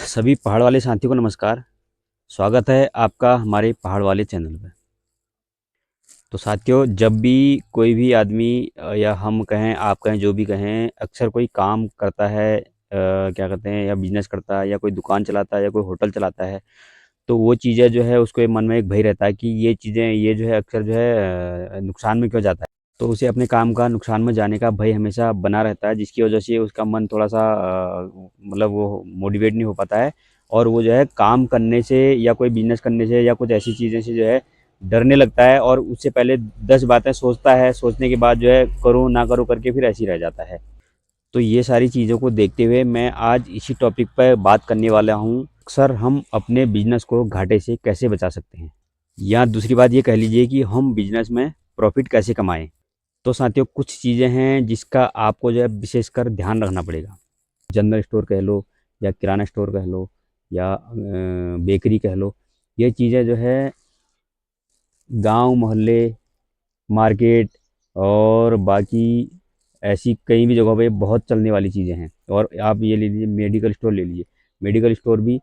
सभी पहाड़ वाले साथियों को नमस्कार। स्वागत है आपका हमारे पहाड़ वाले चैनल पे। तो साथियों, जब भी कोई भी आदमी या हम कहें आप कहें जो भी कहें, अक्सर कोई काम करता है, क्या कहते हैं, या बिजनेस करता है या कोई दुकान चलाता है या कोई होटल चलाता है, तो वो चीज़ें जो है उसके मन में एक भय रहता है कि ये चीज़ें ये जो है अक्सर जो है नुकसान में क्यों जाता है। तो उसे अपने काम का नुकसान में जाने का भय हमेशा बना रहता है, जिसकी वजह से उसका मन थोड़ा सा मतलब वो मोटिवेट नहीं हो पाता है, और वो जो है काम करने से या कोई बिजनेस करने से या कुछ ऐसी चीज़ें से जो है डरने लगता है, और उससे पहले 10 बातें सोचता है, सोचने के बाद जो है करूँ ना करूँ करके फिर ऐसे ही रह जाता है। तो ये सारी चीज़ों को देखते हुए मैं आज इसी टॉपिक पर बात करने वाला हूँ। अक्सर हम अपने बिजनेस को घाटे से कैसे बचा सकते हैं, या दूसरी बात ये कह लीजिए कि हम बिजनेस में प्रॉफिट कैसे कमाएं। तो साथियों, कुछ चीज़ें हैं जिसका आपको जो है विशेषकर ध्यान रखना पड़ेगा। जनरल स्टोर कह लो, या किराना स्टोर कह लो, या बेकरी कह लो, ये चीज़ें जो है गांव मोहल्ले, मार्केट और बाकी ऐसी कई भी जगहों पे बहुत चलने वाली चीज़ें हैं। और आप ये ले लीजिए, मेडिकल स्टोर ले लीजिए, मेडिकल स्टोर भी,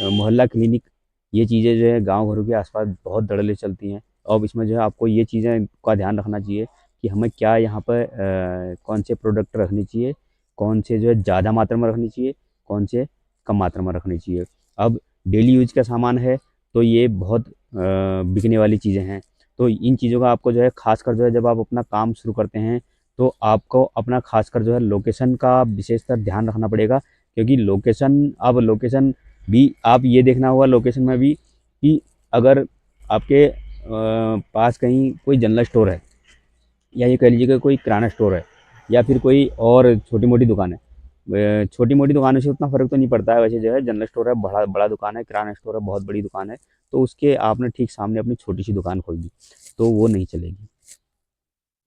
मोहल्ला क्लिनिक, ये चीज़ें जो है गांव घरों के आसपास बहुत धड़ल्ले चलती हैं। और इसमें जो है आपको ये चीज़ें का ध्यान रखना चाहिए कि हमें क्या यहाँ पर कौन से प्रोडक्ट रखने चाहिए, कौन से जो है ज़्यादा मात्रा में रखनी चाहिए, कौन से कम मात्रा में रखनी चाहिए। अब डेली यूज का सामान है तो ये बहुत बिकने वाली चीज़ें हैं। तो इन चीज़ों का आपको जो है खासकर जो है जब आप अपना काम शुरू करते हैं, तो आपको अपना खासकर जो है लोकेशन का विशेषतर ध्यान रखना पड़ेगा। क्योंकि लोकेशन, अब लोकेशन भी आप ये देखना होगा लोकेशन में भी कि अगर आपके पास कहीं कोई जनरल स्टोर है, या ये कह लीजिए कि कोई किराना स्टोर है, या फिर कोई और छोटी मोटी दुकान है। छोटी मोटी दुकानों से उतना फ़र्क तो नहीं पड़ता है, वैसे जो है जनरल स्टोर है, बड़ा बड़ा दुकान है, किराना स्टोर है, बहुत बड़ी दुकान है, तो उसके आपने ठीक सामने अपनी छोटी सी दुकान खोल दी तो वो नहीं चलेगी।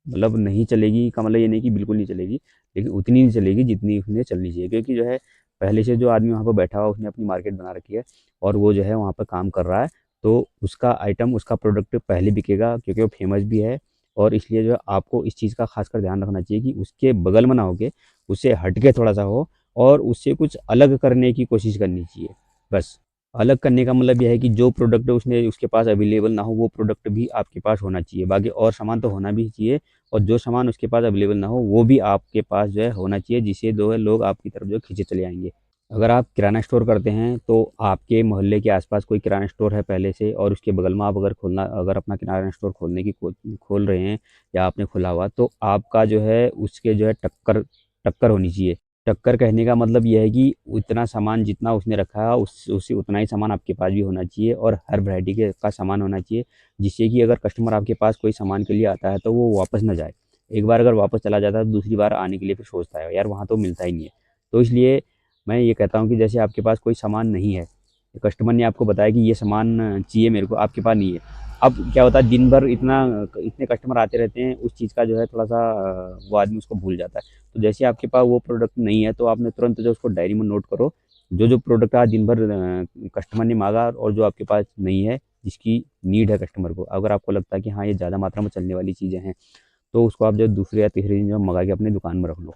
मतलब नहीं चलेगी का मतलब ये नहीं कि बिल्कुल नहीं चलेगी, लेकिन उतनी नहीं चलेगी जितनी उसने चलनी चाहिए। क्योंकि जो है पहले से जो आदमी वहाँ पर बैठा हुआ, उसने अपनी मार्केट बना रखी है और वो जो है वहाँ पर काम कर रहा है, तो उसका आइटम, उसका प्रोडक्ट पहले बिकेगा क्योंकि वो फेमस भी है। और इसलिए जो है आपको इस चीज़ का खासकर ध्यान रखना चाहिए कि उसके बगल में ना होके, उससे हट के थोड़ा सा हो, और उससे कुछ अलग करने की कोशिश करनी चाहिए। बस अलग करने का मतलब यह है कि जो प्रोडक्ट उसने उसके पास अवेलेबल ना हो, वो प्रोडक्ट भी आपके पास होना चाहिए। बाकी और सामान तो होना भी चाहिए, और जो सामान उसके पास अवेलेबल ना हो वो भी आपके पास जो है होना चाहिए, जिससे जो है लोग आपकी तरफ जो है खींचे चले आएंगे। अगर आप किराना स्टोर करते हैं तो आपके मोहल्ले के आसपास कोई किराना स्टोर है पहले से, और उसके बगल में आप अगर अपना किराना स्टोर खोलने की खोल रहे हैं, या आपने खोला हुआ, तो आपका जो है उसके जो है टक्कर टक्कर होनी चाहिए। टक्कर कहने का मतलब ये है कि उतना सामान जितना उसने रखा है उसी उतना ही सामान आपके पास भी होना चाहिए, और हर वैरायटी के का सामान होना चाहिए, जिससे कि अगर कस्टमर आपके पास कोई सामान के लिए आता है तो वो वापस ना जाए। एक बार अगर वापस चला जाता है तो दूसरी बार आने के लिए फिर सोचता है, यार वहाँ तो मिलता ही नहीं है। तो इसलिए मैं ये कहता हूँ कि जैसे आपके पास कोई सामान नहीं है, कस्टमर ने आपको बताया कि ये सामान चाहिए मेरे को, आपके पास नहीं है। अब क्या होता है, दिन भर इतने कस्टमर आते रहते हैं, उस चीज़ का जो है थोड़ा सा वो आदमी उसको भूल जाता है। तो जैसे आपके पास वो प्रोडक्ट नहीं है, तो आपने तुरंत जो उसको डायरी में नोट करो, जो जो प्रोडक्ट आज दिन भर कस्टमर ने मांगा और जो आपके पास नहीं है, जिसकी नीड है कस्टमर को, अगर आपको लगता है कि हाँ ये ज़्यादा मात्रा में चलने वाली चीज़ें हैं, तो उसको आप जो दूसरे या तीसरे दिन जो मंगा के अपनी दुकान में रख लो।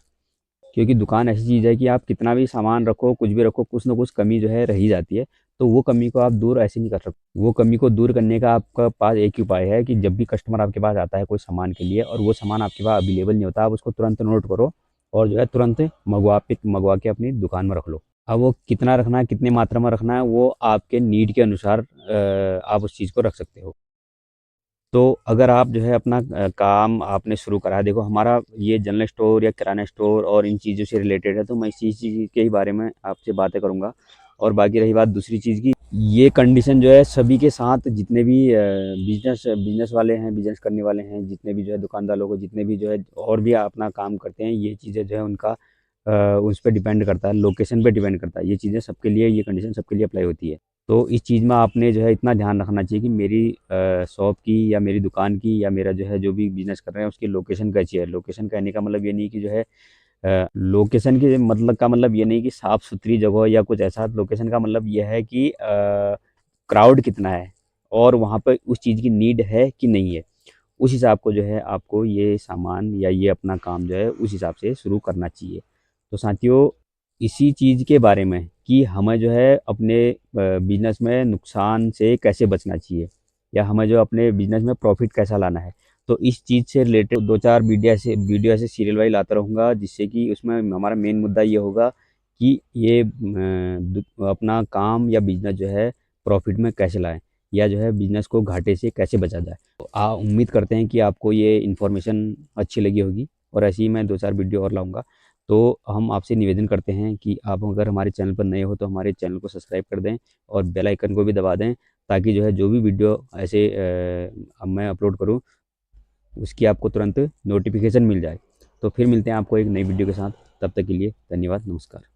क्योंकि दुकान ऐसी चीज़ है कि आप कितना भी सामान रखो, कुछ भी रखो, कुछ ना कुछ कमी जो है रह ही जाती है। तो वो कमी को आप दूर ऐसे नहीं कर सकते। वो कमी को दूर करने का आपका पास एक ही उपाय है कि जब भी कस्टमर आपके पास आता है कोई सामान के लिए, और वो सामान आपके पास अवेलेबल नहीं होता, आप उसको तुरंत नोट करो, और जो है तुरंत मंगवा के अपनी दुकान में रख लो। अब वो कितना रखना है, कितनी मात्रा में रखना है, वो आपके नीड के अनुसार आप उस चीज़ को रख सकते हो। तो अगर आप जो है अपना काम आपने शुरू करा है, देखो हमारा ये जनरल स्टोर या किराना स्टोर और इन चीज़ों से रिलेटेड है, तो मैं इसी चीज़ के ही बारे में आपसे बातें करूँगा। और बाकी रही बात दूसरी चीज़ की, ये कंडीशन जो है सभी के साथ, जितने भी बिजनेस बिजनेस वाले हैं, बिजनेस करने वाले हैं, जितने भी जो है दुकानदार लोग, जितने भी जो है और भी अपना काम करते हैं, ये चीज़ें जो है उनका उस पर डिपेंड करता है, लोकेशन पे डिपेंड करता है। ये चीज़ें सबके लिए, ये कंडीशन सबके लिए अप्लाई होती है। तो इस चीज़ में आपने जो है इतना ध्यान रखना चाहिए कि मेरी शॉप की या मेरी दुकान की या मेरा जो है जो भी बिज़नेस कर रहे हैं उसकी लोकेशन कैसी है। लोकेशन कहने का मतलब ये नहीं कि जो है लोकेशन के मतलब का मतलब ये नहीं कि साफ़-सुथरी जगह या कुछ ऐसा। लोकेशन का मतलब ये है कि क्राउड कितना है, और वहाँ पे उस चीज़ की नीड है कि नहीं है। उस हिसाब को जो है आपको ये सामान या ये अपना काम जो है उस हिसाब से शुरू करना चाहिए। तो साथियों, इसी चीज़ के बारे में कि हमें जो है अपने बिजनेस में नुकसान से कैसे बचना चाहिए, या हमें जो अपने बिजनेस में प्रॉफिट कैसा लाना है। तो इस चीज़ से रिलेटेड 2-4 वीडियो ऐसे सीरियल वाइज लाता रहूँगा, जिससे कि उसमें हमारा मेन मुद्दा ये होगा कि ये अपना काम या बिजनेस जो है प्रॉफिट में कैसे लाएँ, या जो है बिजनेस को घाटे से कैसे बचा जाए। तो उम्मीद करते हैं कि आपको ये इन्फॉर्मेशन अच्छी लगी होगी, और ऐसे ही मैं 2-4 वीडियो और लाऊँगा। तो हम आपसे निवेदन करते हैं कि आप अगर हमारे चैनल पर नए हो तो हमारे चैनल को सब्सक्राइब कर दें और बेल आइकन को भी दबा दें, ताकि जो है जो भी वीडियो ऐसे अब मैं अपलोड करूँ, उसकी आपको तुरंत नोटिफिकेशन मिल जाए। तो फिर मिलते हैं आपको एक नई वीडियो के साथ। तब तक के लिए धन्यवाद, नमस्कार।